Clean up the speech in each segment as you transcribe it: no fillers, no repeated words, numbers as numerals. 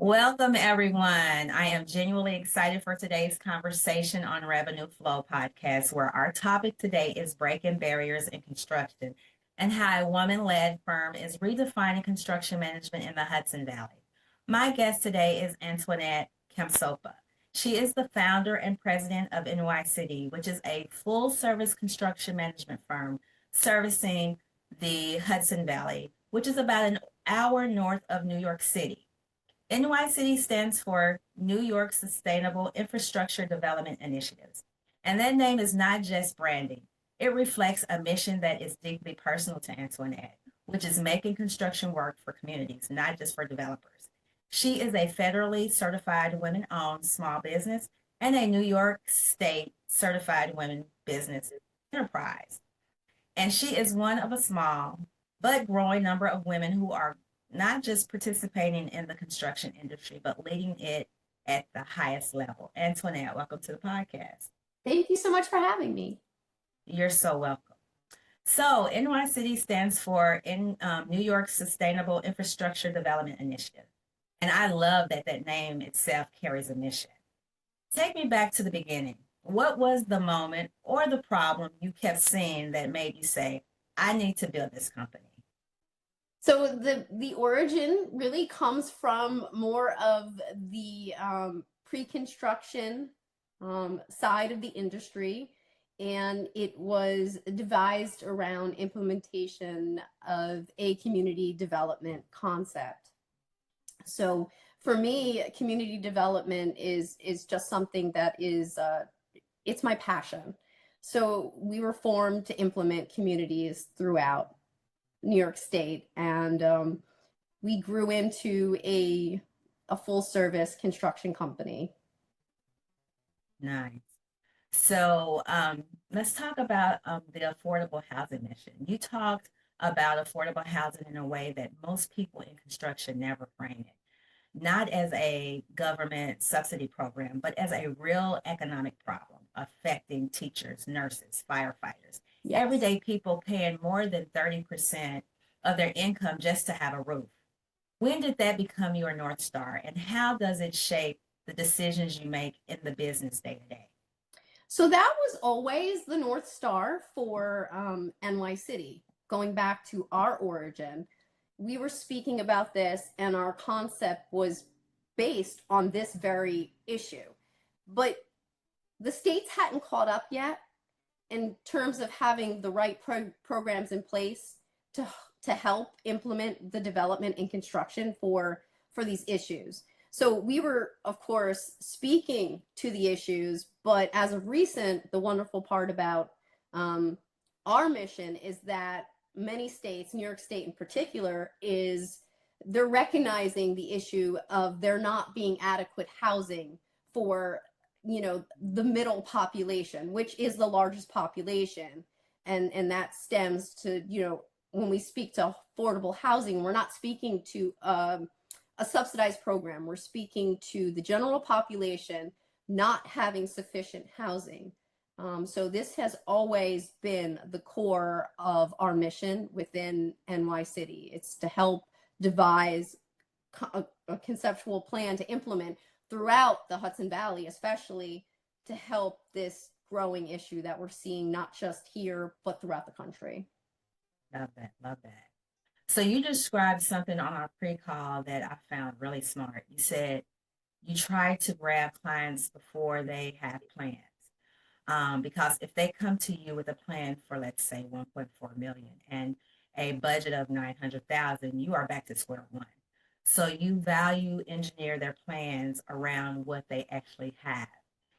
Welcome, everyone. I am genuinely excited for today's conversation on RevenueFlo Podcast, where our topic today is breaking barriers in construction and how a woman-led firm is redefining construction management in the Hudson Valley. My guest today is Antoinette Khamsopa. She is the founder and president of NYSIDI, which is a full-service construction management firm servicing the Hudson Valley, which is about an hour north of New York City. NYSIDI stands for New York Sustainable Infrastructure Development Initiatives. And that name is not just branding. It reflects a mission that is deeply personal to Antoinette, which is making construction work for communities, not just for developers. She is a federally certified women-owned small business and a New York State certified women business enterprise. And she is one of a small but growing number of women who are not just participating in the construction industry, but leading it at the highest level. Antoinette, welcome to the podcast. Thank you so much for having me. You're so welcome. So NYSIDI stands for New York Sustainable Infrastructure Development Initiative. And I love that that name itself carries a mission. Take me back to the beginning. What was the moment or the problem you kept seeing that made you say, I need to build this company? So the origin really comes from more of the pre-construction side of the industry, and it was devised around implementation of a community development concept. So for me, community development is just something that is it's my passion. So we were formed to implement communities throughout New York State, and we grew into a full service construction company. Nice. So let's talk about the affordable housing mission. You talked about affordable housing in a way that most people in construction never frame it, not as a government subsidy program, but as a real economic problem affecting teachers, nurses, firefighters, everyday people paying more than 30% of their income just to have a roof. When did that become your North Star, and how does it shape the decisions you make in the business day to day? So that was always the North Star for NYSIDI. Going back to our origin, we were speaking about this, and our concept was based on this very issue. But the states hadn't caught up yet in terms of having the right programs in place to help implement the development and construction for these issues. So we were, of course, speaking to the issues, but as of recent, the wonderful part about our mission is that many states, New York State in particular, is they're recognizing the issue of there not being adequate housing for the middle population, which is the largest population, and that stems to when we speak to affordable housing, we're not speaking to a subsidized program. We're speaking to the general population not having sufficient housing. So this has always been the core of our mission within NYSIDI. It's to help devise a conceptual plan to implement throughout the Hudson Valley, especially to help this growing issue that we're seeing not just here, but throughout the country. Love that, love that. So you described something on our pre-call that I found really smart. You said you try to grab clients before they have plans. Because if they come to you with a plan for, let's say, 1.4 million and a budget of 900,000, you are back to square one. So you value engineer their plans around what they actually have.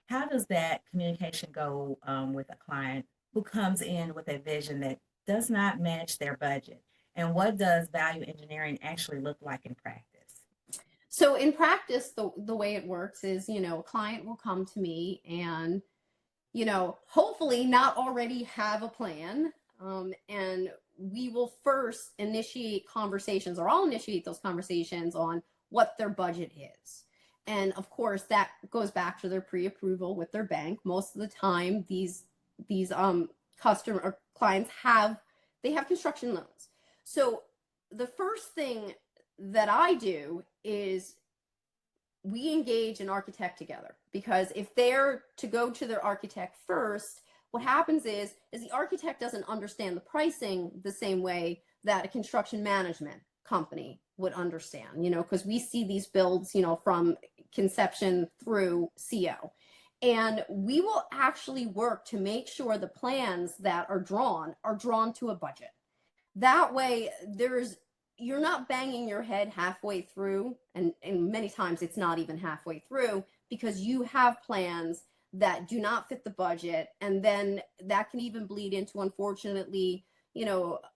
How does that communication go with a client who comes in with a vision that does not match their budget? And what does value engineering actually look like in practice? So in practice, the way it works is, a client will come to me and, hopefully not already have a plan. And we will first initiate conversations, or I'll initiate those conversations on what their budget is. And of course, that goes back to their pre-approval with their bank. Most of the time, these customer or clients have construction loans. So the first thing that I do is we engage an architect together, because if they're to go to their architect first, what happens is the architect doesn't understand the pricing the same way that a construction management company would understand, because we see these builds, from conception through CO. And we will actually work to make sure the plans that are drawn to a budget. That way, you're not banging your head halfway through, and many times it's not even halfway through, because you have plans that do not fit the budget, and then that can even bleed into, unfortunately,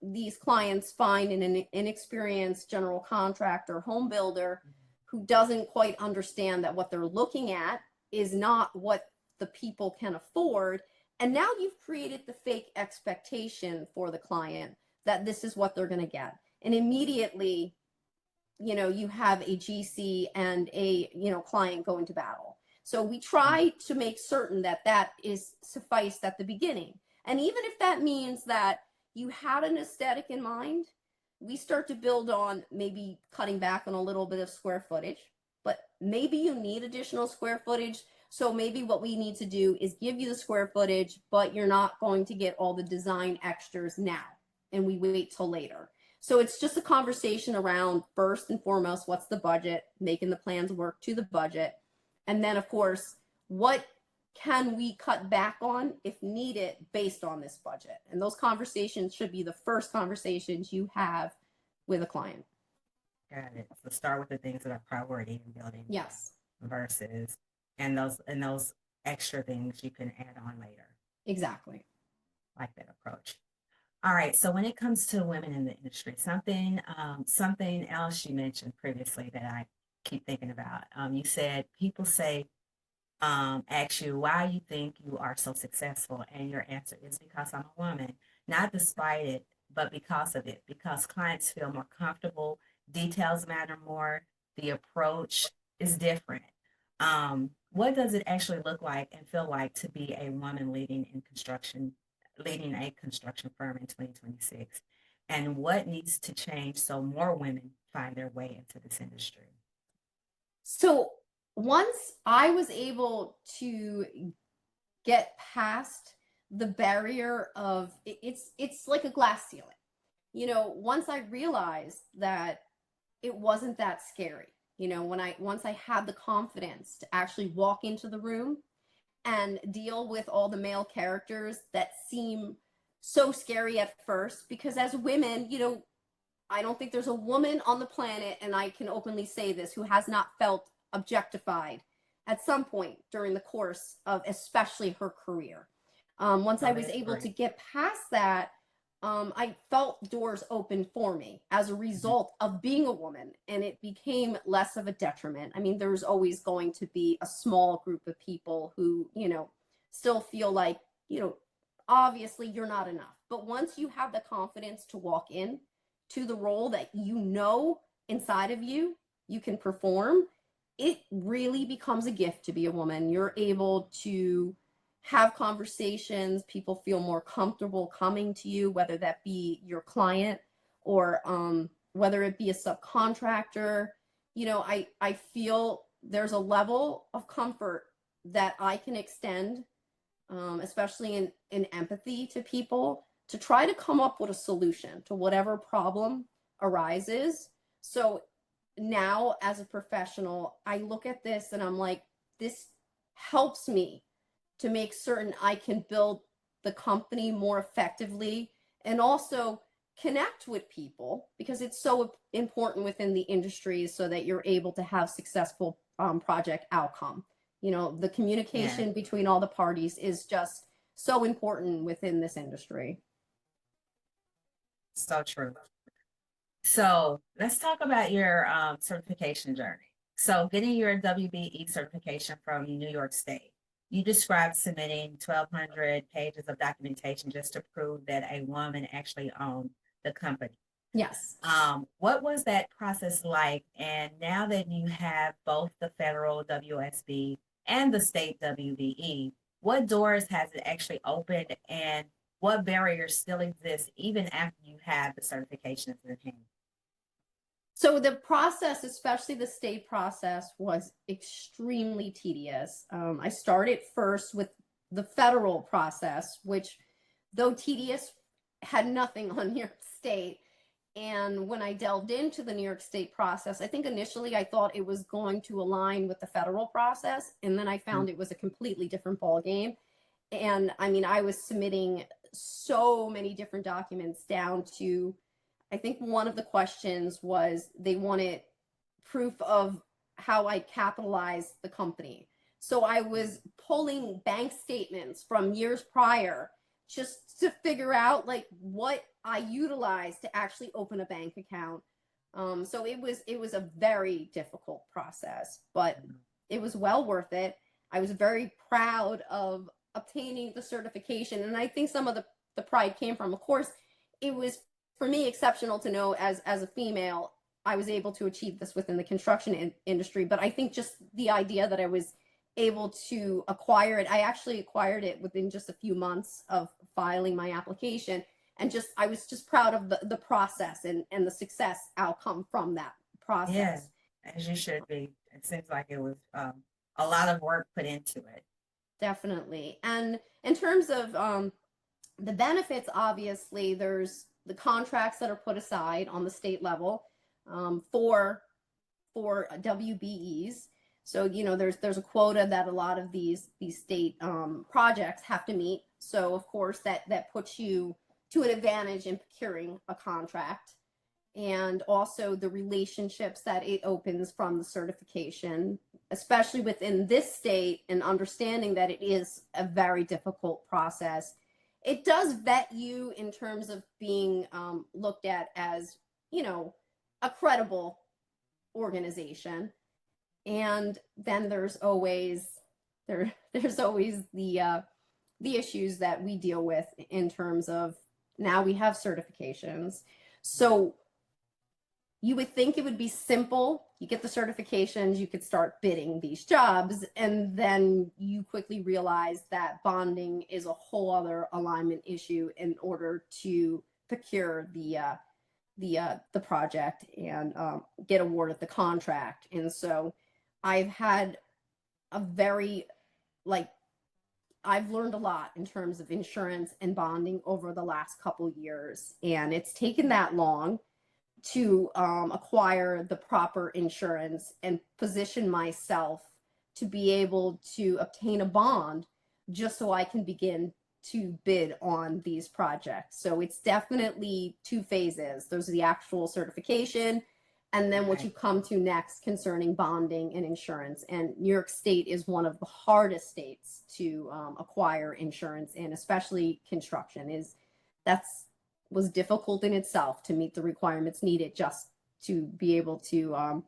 these clients find an inexperienced general contractor, home builder, who doesn't quite understand that what they're looking at is not what the people can afford. And now you've created the fake expectation for the client that this is what they're going to get. And immediately, you have a GC and a, client going to battle. So we try to make certain that is sufficed at the beginning. And even if that means that you had an aesthetic in mind, we start to build on maybe cutting back on a little bit of square footage, but maybe you need additional square footage. So maybe what we need to do is give you the square footage, but you're not going to get all the design extras now, and we wait till later. So it's just a conversation around, first and foremost, what's the budget, making the plans work to the budget. And then, of course, what can we cut back on if needed based on this budget? And those conversations should be the first conversations you have with a client. Got it. So start with the things that are priority in building. Yes. Versus, and those extra things you can add on later. Exactly. Like that approach. All right. So when it comes to women in the industry, something else you mentioned previously that I keep thinking about. You said people ask you why you think you are so successful, and your answer is because I'm a woman. Not despite it, but because of it. Because clients feel more comfortable, details matter more, the approach is different. What does it actually look like and feel like to be a woman leading a construction firm in 2026? And what needs to change so more women find their way into this industry? So once I was able to get past the barrier of it's like a glass ceiling. Once I realized that it wasn't that scary, once I had the confidence to actually walk into the room and deal with all the male characters that seem so scary at first, because as women, I don't think there's a woman on the planet, and I can openly say this, who has not felt objectified at some point during the course of especially her career. Once I was able to get past that, I felt doors open for me as a result of being a woman, and it became less of a detriment. I mean, there's always going to be a small group of people who, still feel like, obviously you're not enough. But once you have the confidence to walk in to the role that inside of you can perform, it really becomes a gift to be a woman. You're able to have conversations. People feel more comfortable coming to you, whether that be your client or whether it be a subcontractor. I feel there's a level of comfort that I can extend, especially in empathy to people, to try to come up with a solution to whatever problem arises. So now as a professional, I look at this and I'm like, this helps me to make certain I can build the company more effectively and also connect with people, because it's so important within the industry so that you're able to have successful project outcome. The communication between all the parties is just so important within this industry. So true. So let's talk about your certification journey. So getting your WBE certification from New York State, you described submitting 1,200 pages of documentation just to prove that a woman actually owned the company. Yes. What was that process like? And now that you have both the federal WOSB and the state WBE, what doors has it actually opened, and what barriers still exist even after you have the certifications in hand? So the process, especially the state process, was extremely tedious. I started first with the federal process, which, though tedious, had nothing on New York State. And when I delved into the New York State process, I think initially I thought it was going to align with the federal process, and then I found it was a completely different ballgame. And I mean, I was submitting so many different documents down to, I think one of the questions was they wanted proof of how I capitalized the company. So I was pulling bank statements from years prior just to figure out like what I utilized to actually open a bank account. So it was a very difficult process, but it was well worth it. I was very proud of obtaining the certification, and I think some of the pride came from, of course, it was for me exceptional to know as a female I was able to achieve this within the construction industry. But I think just the idea that I was able to acquire it, I actually acquired it within just a few months of filing my application, and just I was just proud of the process and the success outcome from that process. Yeah, as you should be. It seems like it was a lot of work put into it. Definitely. And in terms of the benefits, obviously there's the contracts that are put aside on the state level for WBEs. So, you know, there's a quota that a lot of these state projects have to meet. So, of course, that puts you to an advantage in procuring a contract. And also the relationships that it opens from the certification, especially within this state, and understanding that it is a very difficult process. It does vet you in terms of being looked at as, you know, a credible organization. And then there's always the issues that we deal with in terms of now we have certifications. So you would think it would be simple. You get the certifications, you could start bidding these jobs, and then you quickly realize that bonding is a whole other alignment issue in order to procure the project and get awarded the contract. And so I've had a very, like, I've learned a lot in terms of insurance and bonding over the last couple years, and it's taken that long to acquire the proper insurance and position myself to be able to obtain a bond just so I can begin to bid on these projects. So it's definitely two phases. There's the actual certification, and then what you come to next concerning bonding and insurance. And New York State is one of the hardest states to acquire insurance in, especially construction. Was difficult in itself to meet the requirements needed just to be able to,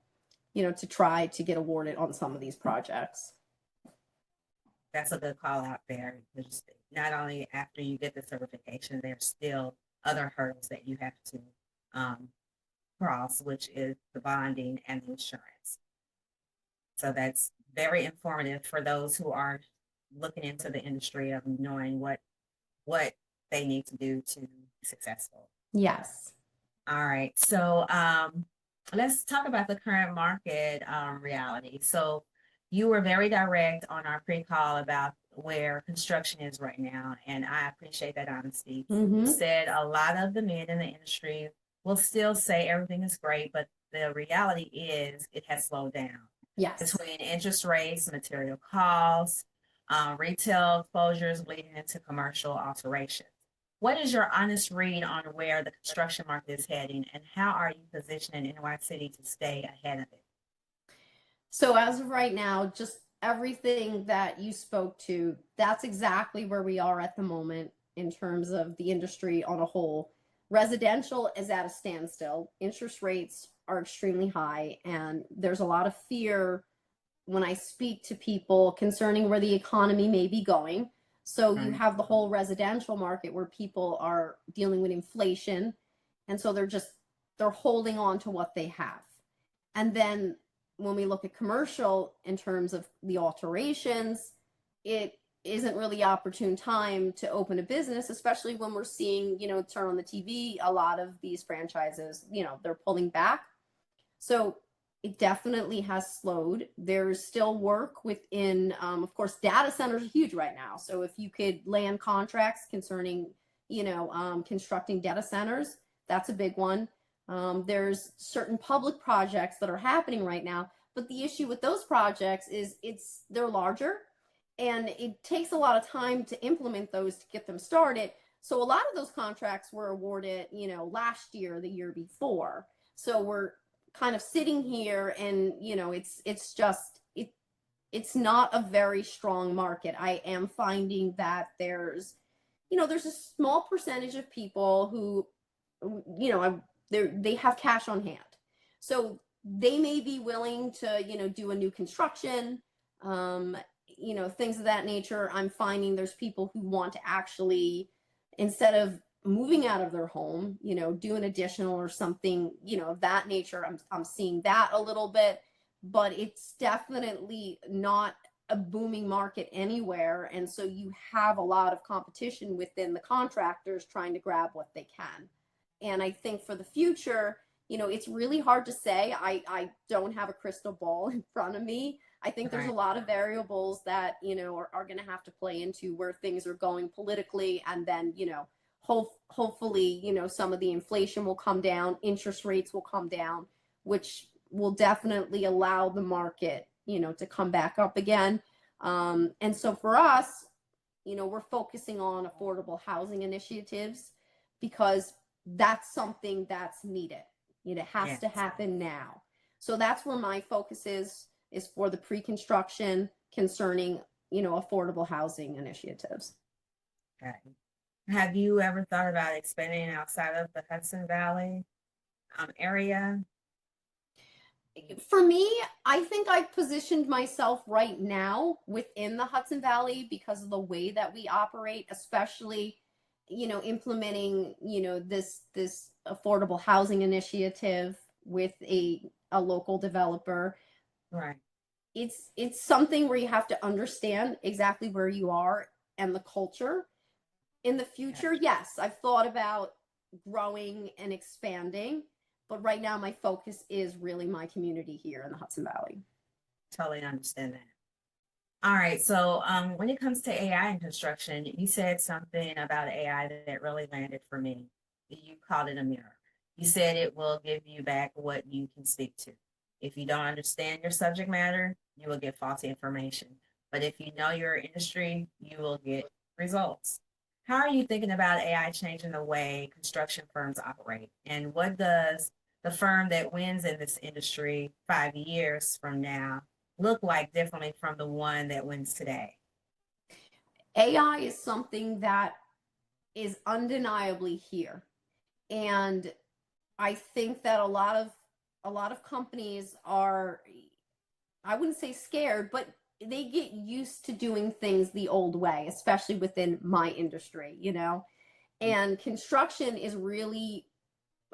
to try to get awarded on some of these projects. That's a good call out there. Because not only after you get the certification, there's still other hurdles that you have to cross, which is the bonding and the insurance. So that's very informative for those who are looking into the industry of knowing what they need to do to be successful. Yes. All right. So let's talk about the current market reality. So you were very direct on our pre-call about where construction is right now, and I appreciate that honesty. Mm-hmm. You said a lot of the men in the industry will still say everything is great, but the reality is it has slowed down. Yes. Between interest rates, material costs, retail closures leading into commercial alterations. What is your honest read on where the construction market is heading, and how are you positioning NYSIDI to stay ahead of it? So as of right now, just everything that you spoke to, that's exactly where we are at the moment in terms of the industry on a whole. Residential is at a standstill. Interest rates are extremely high, and there's a lot of fear when I speak to people concerning where the economy may be going. So you have the whole residential market where people are dealing with inflation, and so they're holding on to what they have. And then when we look at commercial in terms of the alterations, it isn't really opportune time to open a business, especially when we're seeing, turn on the TV, a lot of these franchises, they're pulling back. So it definitely has slowed. There's still work within, of course, data centers are huge right now. So if you could land contracts concerning, constructing data centers, that's a big one. There's certain public projects that are happening right now, but the issue with those projects is they're larger and it takes a lot of time to implement those to get them started. So a lot of those contracts were awarded, last year, the year before. So we're kind of sitting here and, it's not a very strong market. I am finding that there's a small percentage of people who, they have cash on hand. So they may be willing to, do a new construction, things of that nature. I'm finding there's people who want to actually, instead of moving out of their home, do an additional or something, of that nature. I'm seeing that a little bit, but it's definitely not a booming market anywhere. And so you have a lot of competition within the contractors trying to grab what they can. And I think for the future, it's really hard to say. I don't have a crystal ball in front of me. I think there's a lot of variables that, are going to have to play into where things are going politically. And then, hopefully, some of the inflation will come down, interest rates will come down, which will definitely allow the market, to come back up again. And so for us, we're focusing on affordable housing initiatives because that's something that's needed. It has to happen now. So that's where my focus is for the pre-construction concerning, affordable housing initiatives. Okay. Have you ever thought about expanding outside of the Hudson Valley area? For me, I think I've positioned myself right now within the Hudson Valley because of the way that we operate, especially, implementing, this affordable housing initiative with a local developer. Right. It's something where you have to understand exactly where you are and the culture. In the future, yes, I've thought about growing and expanding, but right now my focus is really my community here in the Hudson Valley. Totally understand that. All right. So when it comes to AI in construction, you said something about AI that really landed for me. You called it a mirror. You said it will give you back what you can speak to. If you don't understand your subject matter, you will get faulty information. But if you know your industry, you will get results. How are you thinking about AI changing the way construction firms operate? And what does the firm that wins in this industry 5 years from now look like differently from the one that wins today? AI is something that is undeniably here. And I think that a lot of companies are, I wouldn't say scared, but they get used to doing things the old way, especially within my industry, and construction is really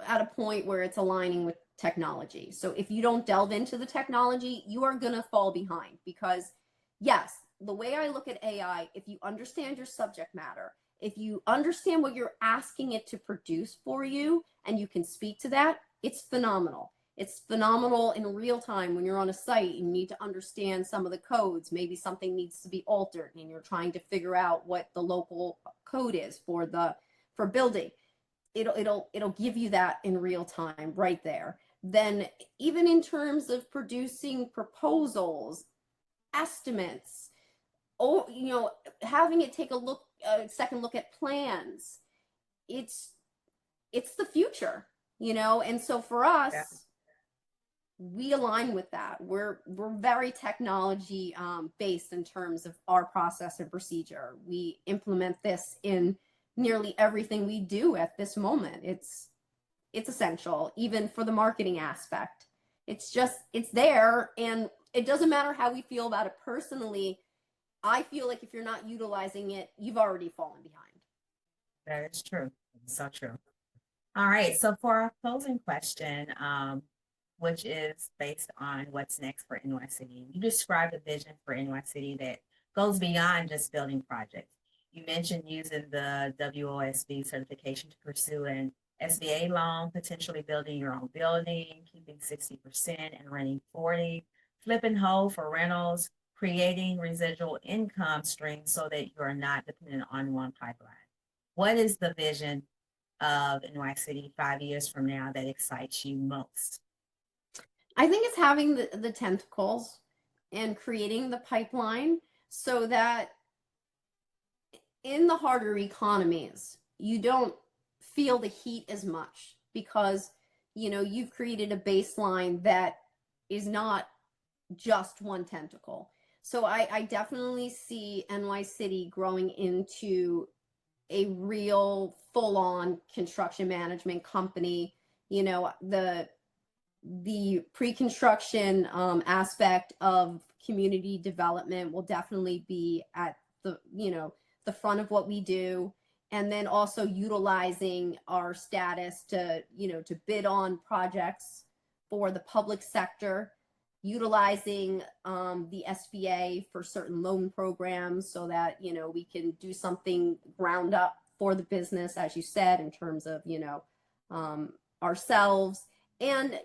at a point where it's aligning with technology. So if you don't delve into the technology, you are going to fall behind because yes, the way I look at AI, if you understand your subject matter, if you understand what you're asking it to produce for you and you can speak to that, it's phenomenal. It's phenomenal in real time when you're on a site and you need to understand some of the codes. Maybe something needs to be altered and you're trying to figure out what the local code is for building. It'll give you that in real time right there. Then even in terms of producing proposals, estimates, having it take a second look at plans, it's the future, and so for us, we align with that. We're very technology based in terms of our process and procedure. We implement this in nearly everything we do at this moment. It's essential, even for the marketing aspect. It's there, and it doesn't matter how we feel about it personally. I feel like if you're not utilizing it, you've already fallen behind. That is true. It's so true. All right. So for our closing question, which is based on what's next for NYSIDI, you described a vision for NYSIDI that goes beyond just building projects. You mentioned using the WOSB certification to pursue an SBA loan, potentially building your own building, keeping 60% and renting 40, flipping whole for rentals, creating residual income streams so that you are not dependent on one pipeline. What is the vision of NYSIDI 5 years from now that excites you most? I think it's having the tentacles and creating the pipeline so that in the harder economies, you don't feel the heat as much because, you know, you've created a baseline that is not just one tentacle. So I definitely see NYSIDI growing into a real full-on construction management company. You know, the pre-construction aspect of community development will definitely be at the, you know, the front of what we do. And then also utilizing our status to, you know, to bid on projects for the public sector, utilizing the SBA for certain loan programs so that, you know, we can do something ground up for the business, as you said, in terms of, you know, ourselves and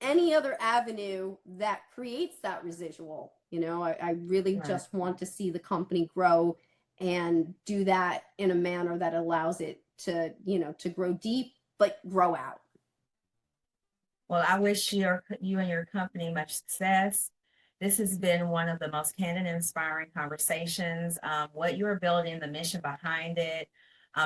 any other avenue that creates that residual. You know, I really just want to see the company grow and do that in a manner that allows it to, you know, to grow deep, but grow out. Well, I wish you and your company much success. This has been one of the most candid and inspiring conversations. What you're building, the mission behind it,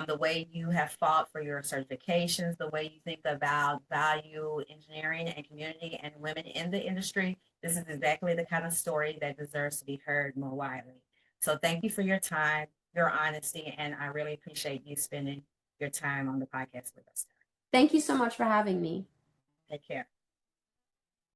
the way you have fought for your certifications, the way you think about value engineering and community and women in the industry. This is exactly the kind of story that deserves to be heard more widely. So thank you for your time, your honesty, and I really appreciate you spending your time on the podcast with us. Thank you so much for having me. Take care.